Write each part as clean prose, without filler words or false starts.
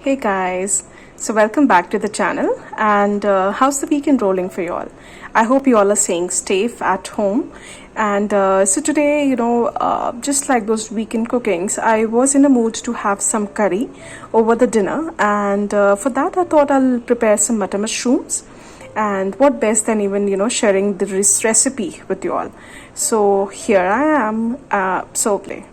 Hey guys, so welcome back to the channel. And how's the weekend rolling for you all? I hope you all are staying safe at home. And so today, just like those weekend cookings, I was in a mood to have some curry over the dinner. And for that, I thought I'll prepare some matar mushrooms. And what best than even sharing this recipe with you all. So here I am. So play.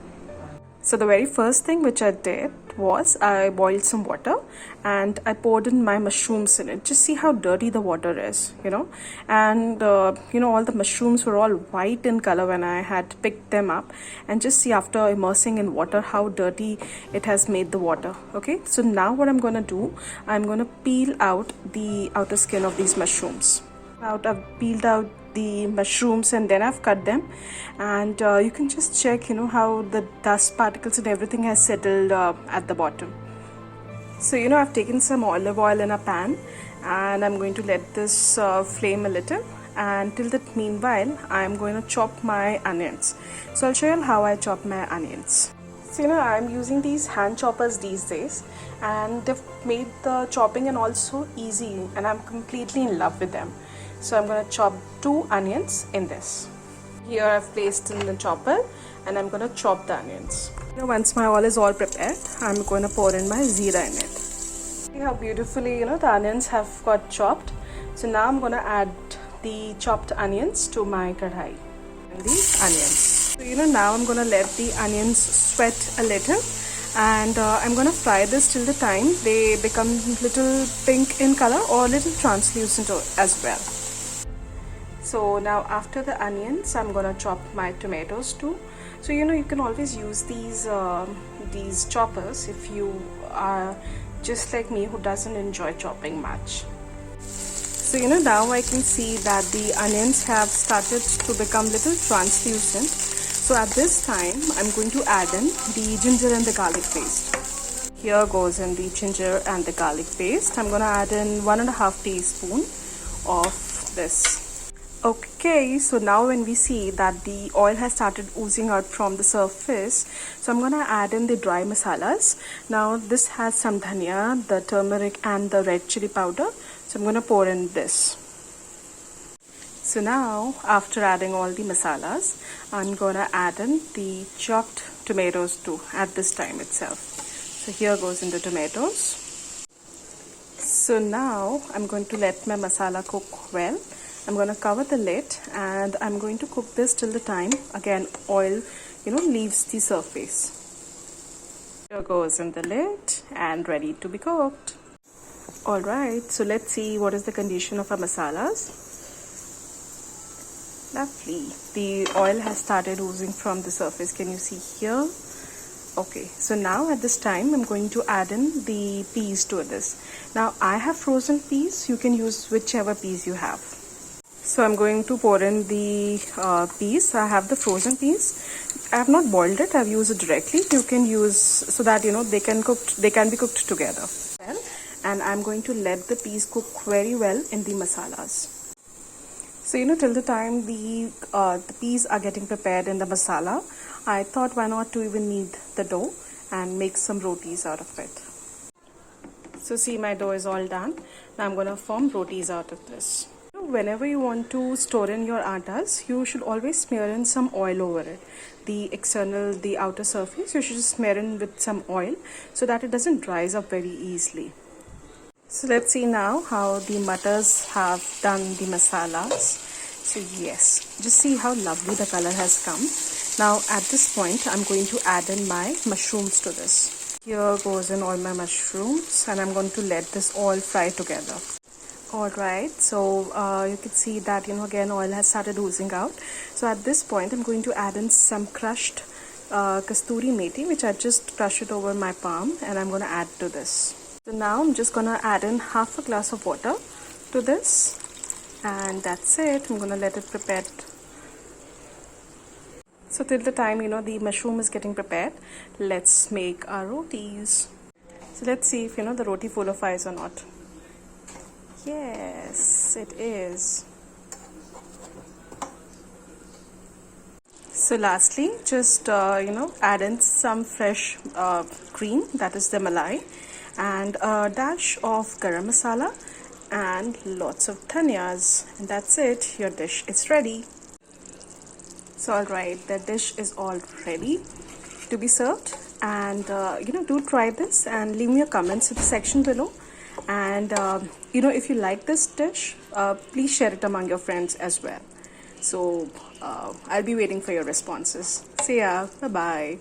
So the very first thing which I did was I boiled some water and I poured in my mushrooms in it. Just see how dirty the water is, and all the mushrooms were all white in color when I had picked them up, and just see after immersing in water how dirty it has made the water. Okay, so now what I'm gonna do, I'm gonna peel out the outer skin of these mushrooms. I've peeled out the mushrooms and then I've cut them, and you can just check how the dust particles and everything has settled at the bottom. So I've taken some olive oil in a pan and I'm going to let this flame a little, and till that meanwhile I'm going to chop my onions. So I'll show you how I chop my onions. So I'm using these hand choppers these days, and they've made the chopping and also easy, and I'm completely in love with them. So I'm going to chop 2 onions in this. Here I've placed in the chopper and I'm going to chop the onions. Once my oil is all prepared, I'm going to pour in my zeera in it. See how beautifully the onions have got chopped. So now I'm going to add the chopped onions to my kadhai and the onions. So now I'm going to let the onions sweat a little, and I'm going to fry this till the time they become little pink in color or little translucent as well. So now after the onions, I'm gonna chop my tomatoes too. So you can always use these choppers if you are just like me who doesn't enjoy chopping much. So now I can see that the onions have started to become little translucent. So at this time, I'm going to add in the ginger and the garlic paste. Here goes in the ginger and the garlic paste. I'm gonna add in 1.5 teaspoon of this. Okay, so now when we see that the oil has started oozing out from the surface, so I'm gonna add in the dry masalas. Now this has some dhania, the turmeric and the red chili powder. So I'm gonna pour in this. So now after adding all the masalas, I'm gonna add in the chopped tomatoes too at this time itself. So here goes in the tomatoes. So now I'm going to let my masala cook well. I'm going to cover the lid and I'm going to cook this till the time again oil leaves the surface. Here goes in the lid and ready to be cooked. Alright, so let's see what is the condition of our masalas. Lovely. The oil has started oozing from the surface. Can you see here? Okay, so now at this time I'm going to add in the peas to this. Now I have frozen peas. You can use whichever peas you have. So I'm going to pour in the peas. I have the frozen peas. I have not boiled it. I've used it directly. You can use so that they can be cooked together. And I'm going to let the peas cook very well in the masalas. So till the time the peas are getting prepared in the masala, I thought why not to even knead the dough and make some rotis out of it. So see, my dough is all done. Now I'm going to form rotis out of this. Whenever you want to store in your attas, you should always smear in some oil over it. The outer surface, you should just smear in with some oil so that it doesn't dries up very easily. So let's see now how the matars have done the masalas. So yes, just see how lovely the color has come. Now at this point, I'm going to add in my mushrooms to this. Here goes in all my mushrooms, and I'm going to let this all fry together. Alright, so you can see that again oil has started oozing out. So at this point I'm going to add in some crushed kasturi methi, which I just crushed it over my palm, and I'm going to add to this. So now I'm just going to add in half a glass of water to this, and that's it. I'm going to let it prepare. So till the time the mushroom is getting prepared, let's make our rotis. So let's see if the roti fullifies or not. Yes, it is. So lastly, just add in some fresh cream, that is the malai, and a dash of garam masala and lots of dhanias, and that's it. Your dish is ready. So alright, the dish is all ready to be served, and do try this and leave me your comments in the section below. And if you like this dish, please share it among your friends as well. So I'll be waiting for your responses. See ya. Bye bye.